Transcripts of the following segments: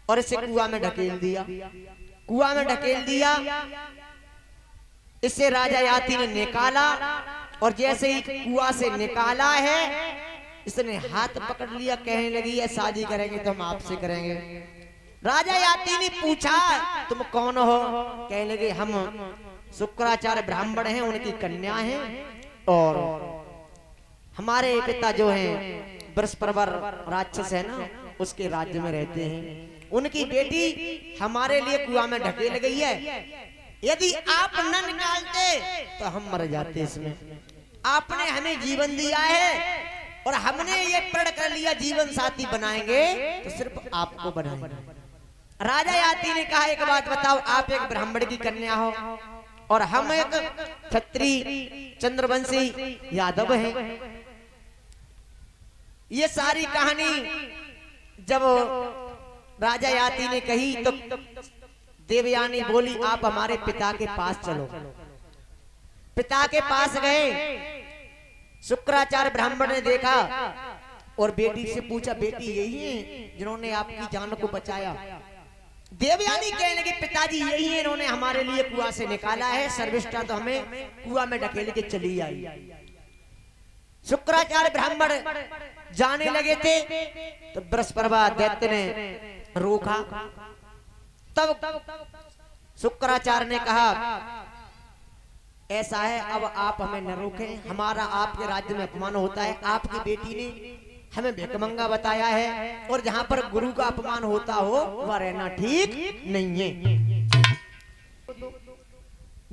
और इसे कुआं में ढकेल दिया। कुआं में ढकेल दिया, इसे राजा याति ने निकाला और जैसे ही कुआं से निकाला है इसने हाथ पकड़ लिया, कहने लगी है शादी करेंगे तो हम आपसे करेंगे। राजा याति ने पूछा तुम कौन हो? कहने लगे हम शुक्राचार्य ब्राह्मण हैं, उनकी कन्या हैं और हमारे पिता जो हैं बृहस्पति राक्षस है ना उसके राज्य में रहते हैं, उनकी बेटी हमारे लिए कुआं में ढकेल गई है, यदि आप न निकालते तो हम मर जाते। इसमें आपने हमें जीवन दिया है और हमने ये प्रण कर लिया जीवन साथी बनाएंगे तो सिर्फ आपको बनाएंगे। राजा याति ने कहा एक बात बताओ, आप एक ब्राह्मण की कन्या हो और हम एक क्षत्रिय चंद्रवंशी यादव हैं। ये सारी कहानी जब राजा याति ने कही तो देवयानी बोली आप हमारे पिता के पास चलो। पिता के पास गए, शुक्राचार्य ब्राह्मण ने देखा और बेटी से पूछा बेटी यही है जिन्होंने आपकी जान को बचाया? देवयानी कहने लगी पिताजी यही है, इन्होंने हमारे लिए कुआं से निकाला है, सर्विष्ठा तो हमें कुआं में ढकेल के चली आई। शुक्राचार्य ब्राह्मण जाने लगे थे तो बृहस्पति दैत्य ने रोका। तब शुक्राचार्य ने कहा ऐसा है अब आप हमें न रोकें, हमारा आपके राज्य में अपमान होता है, आपकी बेटी ने हमें भिखमंगा बताया है और जहां पर गुरु का अपमान होता हो वह रहना ठीक नहीं है।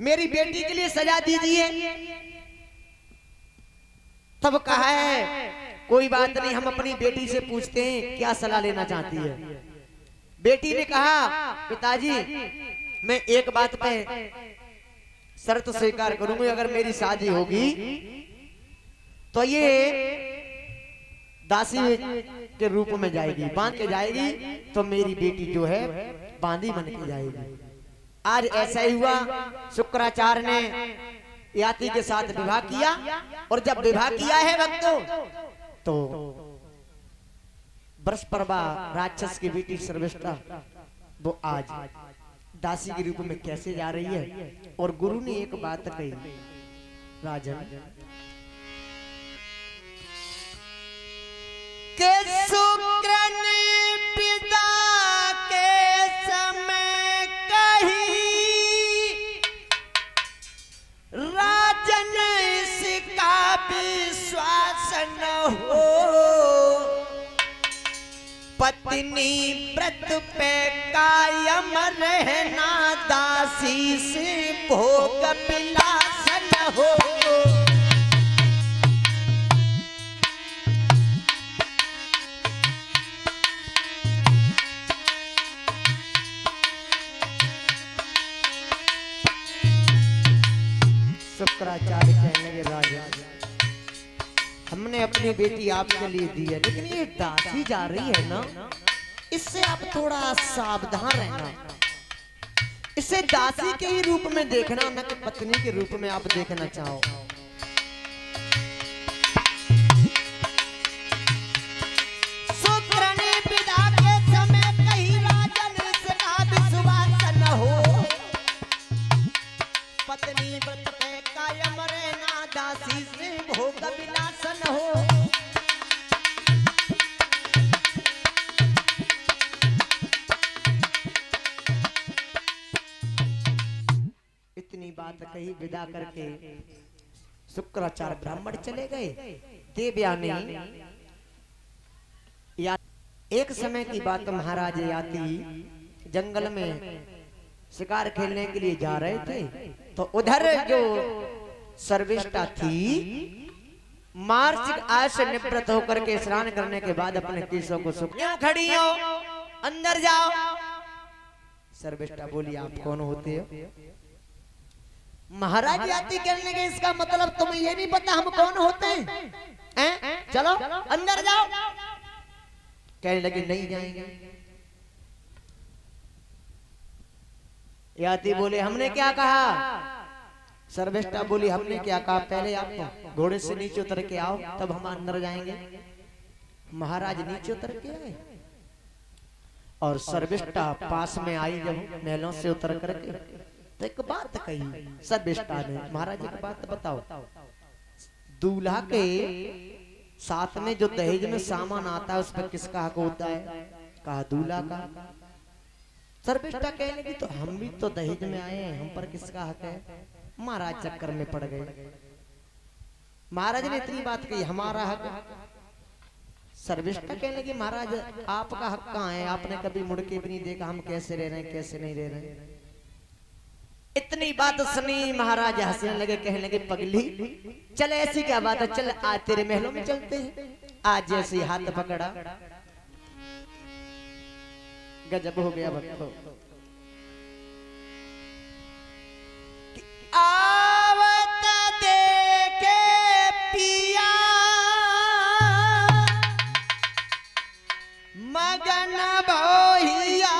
मेरी बेटी के लिए सजा दीजिए। तब कहा है कोई बात नहीं, हम अपनी बेटी से पूछते हैं क्या सलाह लेना चाहती है। बेटी ने कहा पिताजी मैं एक बात पे शर्त स्वीकार करूंगी, अगर मेरी शादी होगी तो ये दासी के रूप में जाएगी, बांध के जाएगी, तो मेरी बेटी जो है बांदी बन के जाएगी। आज ऐसा ही हुआ, शुक्राचार्य ने याति के साथ विवाह किया और जब विवाह किया है भक्तों तो बृहस्पति राक्षस की बेटी सर्विष्ठा वो आज दासी के रूप में कैसे जा रही है। और गुरु ने एक बात कही, राजन के शुक्र ने पिता के समय कही, राजन इसका विश्वास न हो, पत्नी व्रत पे कायम रहना, दासी से भोग विलास न हो। शुक्राचार्य कहने लगे राजा हमने अपनी बेटी आपके लिए दी है, लेकिन ये दासी जा रही है ना, इससे आप थोड़ा सावधान रहना, इसे दासी के ही रूप में देखना, न कि पत्नी के रूप में आप देखना चाहो। शुक्र ने विदा के समय कही, राजन इसका विश्वास न हो, पत्नी व्रत पे कायम रहना, दासी से भोग विलास न हो। इतनी बात कही, विदा करके शुक्राचार्य ब्राह्मण चले गए। देवयानी एक समय की बात, महाराज याति जंगल में शिकार खेलने के लिए जा रहे थे तो उधर जो सर्विष्ठा थी मार्सिक आय से निवृत्त होकर के स्नान करने के बाद अपने केशों को सुख खड़ी हो, अंदर जाओ। सर्विष्ठा बोली आप कौन होते हो? महाराज याति कहने के इसका मतलब तुम्हें ये नहीं पता हम कौन होते हैं? चलो अंदर जाओ। कहने लगे नहीं जाएंगे। याति बोले हमने क्या कहा? सर्विष्ठा बोली हमने क्या कहा, पहले आप घोड़े से नीचे उतर के आओ तब हम अंदर जाएंगे। महाराज नीचे उतर के आए और सर्विष्ठा पास में आई जब महलों से उतर करके तो एक बात कही सर्विष्ठा ने, महाराज एक बात बताओ, दूल्हा के साथ में जो दहेज में सामान आता है उस पर किसका हक होता है? कहा दूल्हा का। सर्विष्ठा कहने की तो हम भी तो दहेज में आए हैं, हम पर किसका हक है? महाराज चक्कर में पड़ गए। महाराज ने इतनी बात कही, हमारा हक। सर्विष्ठा कहने की महाराज आपका हक कहाँ है? आपने कभी मुड़ के भी नहीं देखा हम कैसे रह रहे हैं, कैसे नहीं रह रहे। इतनी बात सुनी महाराज हंसने लगे, कहने लगे पगली चल ऐसी क्या बात है, चल आज तेरे महलों में चलते हैं। आज जैसे हाथ पकड़ा गजब हो गया भक्तों। आवत देखे पिया मगन भोहिया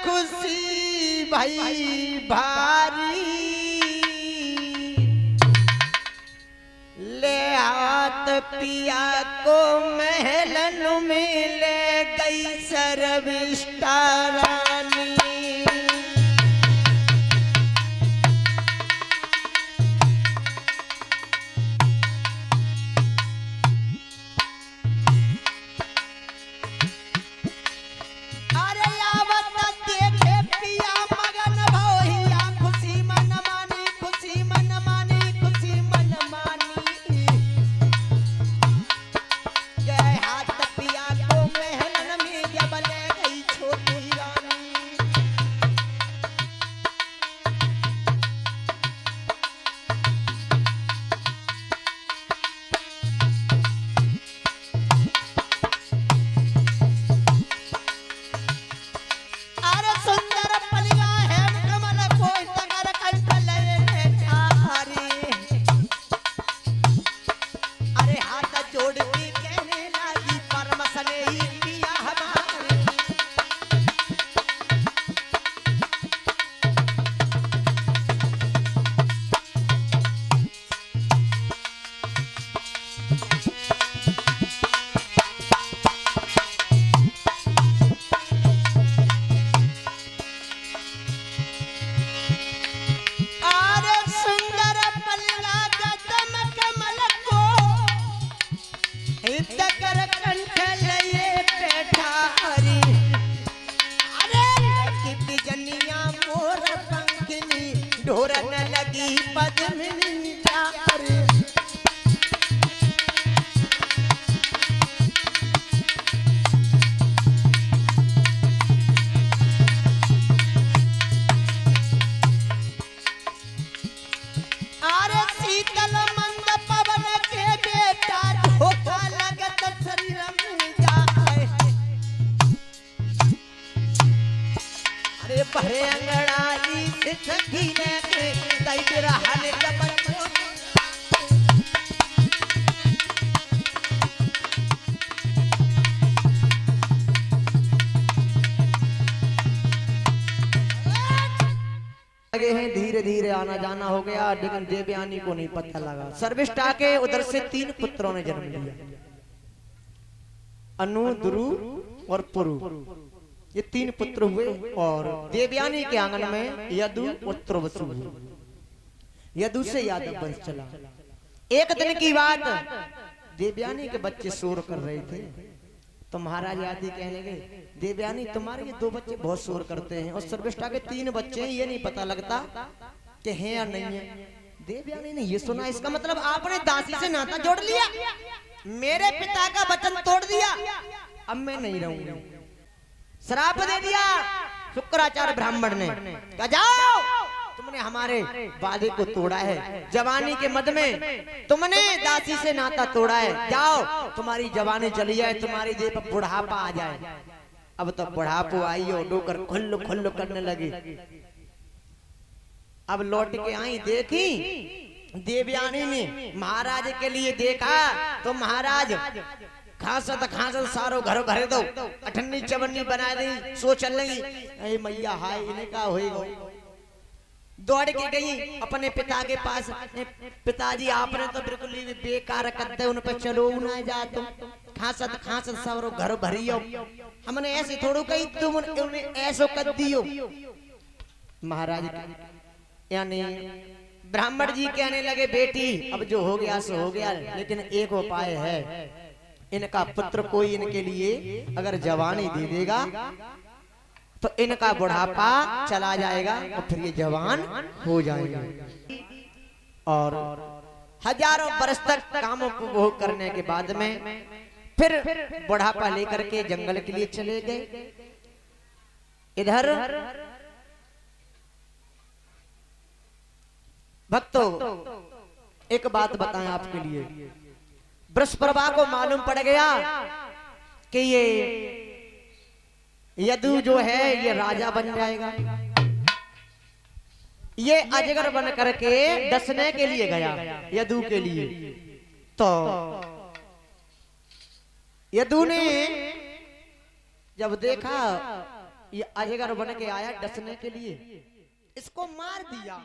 खुशी भाई भारी, ले हाथ पिया को महलन में ले गई सर्विष्ठा रानी। ढोरन लगी पद्मिनी प्यारे, अरे शीतल मंद पवन के बेटा धोखा लगत शरीर में जाए। अरे भरे अंगड़ाई से सखी ने के रहने का लगे हैं, धीरे धीरे आना जाना हो गया, लेकिन देवयानी को नहीं पता लगा। सर्विष्ठा के उधर से 3 पुत्रों ने जन्म लिया, अनु, ध्रुव और पुरु। ये 3 पुत्र हुए और देवयानी के आंगन में यदु और त्रवसु हुए। यदु से यादव वंश चला। एक दिन की बात, देवयानी के बच्चे शोर कर रहे थे तो महाराज आदि कहने लगे देवयानी तुम्हारे ये 2 बच्चे बहुत शोर करते हैं और सर्विष्ठा के 3 बच्चे हैं, ये नहीं पता लगता कि हैं या नहीं है। देवयानी ने ये सुना, इसका मतलब आपने दासी से नाता जोड़ लिया, मेरे पिता का वचन तोड़ दिया, अब मैं नहीं रहूंगा। श्राप दे दिया शुक्राचार्य ब्राह्मण ने, कहा जाओ तुमने हमारे वादे को तोड़ा है, जवानी के मद में तुमने दासी से नाता तोड़ा है, जाओ तुम्हारी जवानी चली जाए, तुम्हारी देह पर बुढ़ापा आ जाए। अब तो बुढ़ापा आई और डोकर खुल्लू खुल्लू करने लगी। अब लौट के आई, देखी देवयानी ने महाराज के लिए देखा तो महाराज खांसत सारो घर भरे दो, अठन्नी चवन्नी बना दी, सो चल लगी। अरे मैया हाय इन्हें का होएगा। दौड़ के गई अपने पिता के पास, पिताजी आपने तो बिल्कुल ही बेकार कर दे, उन पर चलो ना जा तुम। खासत खासत सबरो घर भरियो। हमने ऐसे थोड़ो कही तुम उन्हें ऐसो कर दियो। महाराज यानी ब्राह्मण जी कहने लगे बेटी अब जो हो गया सो हो गया, लेकिन एक उपाय है, इनका पुत्र कोई इनके लिए अगर जवानी दे देगा तो इनका बुढ़ापा चला जाएगा और फिर ये जवान हो जाएगा। और हजारों वर्ष तक काम उपभोग करने के बाद में फिर बुढ़ापा लेकर के जंगल के लिए चले गए। इधर भक्तों एक बात बताएं आपके लिए, बृहस्पति को मालूम पड़ गया कि ये यदु जो है ये राजा बन जाएगा। ये अजगर बन करके डसने के लिए गया यदु के लिए। तो यदु ने जब देखा ये अजगर बन के आया डसने के लिए, इसको मार दिया।